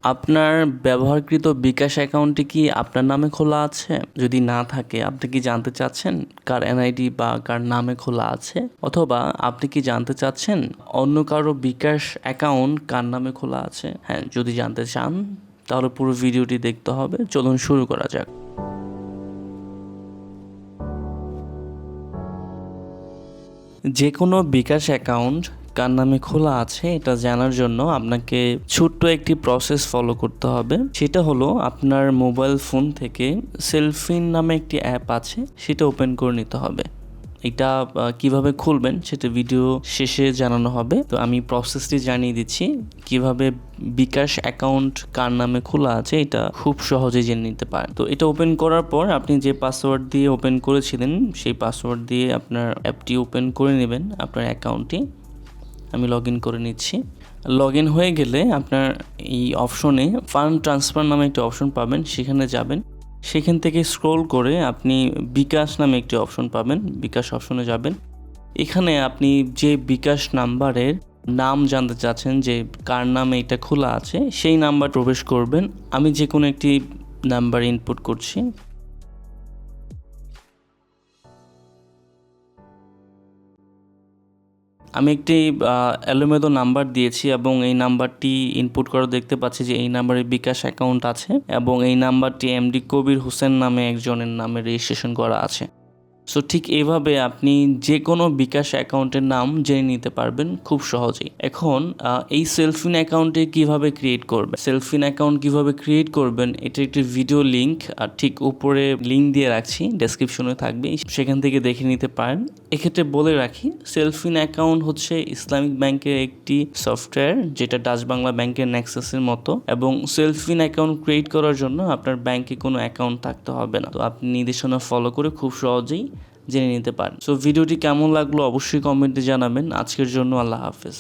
আপনার ব্যবহারকৃত বিকাশ অ্যাকাউন্টটি কি আপনার নামে খোলা আছে? যদি না থাকে আপনি কি জানতে চাচ্ছেন কার এনআইডি বা কার নামে খোলা আছে? অথবা আপনি কি জানতে চাচ্ছেন অন্য কারো বিকাশ অ্যাকাউন্ট কার নামে খোলা আছে? হ্যাঁ, যদি জানতে চান তাহলে পুরো ভিডিওটি দেখতে হবে। চলুন শুরু করা যাক। যে কোনো বিকাশ অ্যাকাউন্ট কার নামে খোলা আছে এটা জানার জন্য আপনাকে ছোট্ট একটি প্রসেস ফলো করতে হবে। সেটা হলো আপনার মোবাইল ফোন থেকে সেলফিন নামে একটি অ্যাপ আছে, সেটা ওপেন করে নিতে হবে। এটা কিভাবে খুলবেন সেটা ভিডিও শেষে জানানো হবে। তো আমি প্রসেসটি জানিয়ে দিচ্ছি কিভাবে বিকাশ অ্যাকাউন্ট কার নামে খোলা আছে এটা খুব সহজে জেনে নিতে পারেন। তো এটা ওপেন করার পর আপনি যে পাসওয়ার্ড দিয়ে ওপেন করেছিলেন সেই পাসওয়ার্ড দিয়ে আপনার অ্যাপটি ওপেন করে নেবেন, আপনার অ্যাকাউন্টটি। আমি লগ ইন করে নিচ্ছি। লগ ইন হয়ে গেলে আপনার এই অপশনে ফান্ড ট্রান্সফার নামে একটি অপশন পাবেন, সেখানে যাবেন। সেখান থেকে স্ক্রল করে আপনি বিকাশ নামে একটি অপশন পাবেন, বিকাশ অপশনে যাবেন। এখানে আপনি যে বিকাশ নাম্বারের নাম জানতে চাচ্ছেন যে কার নামে এটা খোলা আছে সেই নাম্বার প্রবেশ করবেন। আমি যে কোনো একটি নাম্বার ইনপুট করছি। আমি একটি এলোমেলো নাম্বার দিয়েছি এবং এই নাম্বারটি ইনপুট করে দেখতে পাচ্ছি যে এই নাম্বারে বিকাশ অ্যাকাউন্ট আছে এবং এই নাম্বারটি এমডি কবির হোসেন নামে একজনের নামে রেজিস্ট্রেশন করা আছে। সো ঠিক এইভাবে আপনি যে কোনো বিকাশ অ্যাকাউন্টের নাম জেনে নিতে পারবেন খুব সহজেই। এখন এই সেলফিন অ্যাকাউন্টে কিভাবে ক্রিয়েট করবেন, সেলফিন অ্যাকাউন্ট কিভাবে ক্রিয়েট করবেন এটা একটি ভিডিও লিঙ্ক আর ঠিক উপরে লিঙ্ক দিয়ে রাখছি, ডেসক্রিপশনে থাকবে, সেখান থেকে দেখে নিতে পারেন। এক্ষেত্রে বলে রাখি সেলফিন অ্যাকাউন্ট হচ্ছে ইসলামিক ব্যাংকের একটি সফটওয়্যার যেটা ডাচ বাংলা ব্যাংকের নেক্সাসের মতো, এবং সেলফিন অ্যাকাউন্ট ক্রিয়েট করার জন্য আপনার ব্যাংকে কোনো অ্যাকাউন্ট থাকতে হবে না। তো আপনি নির্দেশনা ফলো করে খুব সহজেই জেনে নিতে পারেন। সো ভিডিওটি কেমন লাগলো অবশ্যই কমেন্টে জানাবেন। আজকের জন্য আল্লাহ হাফেজ।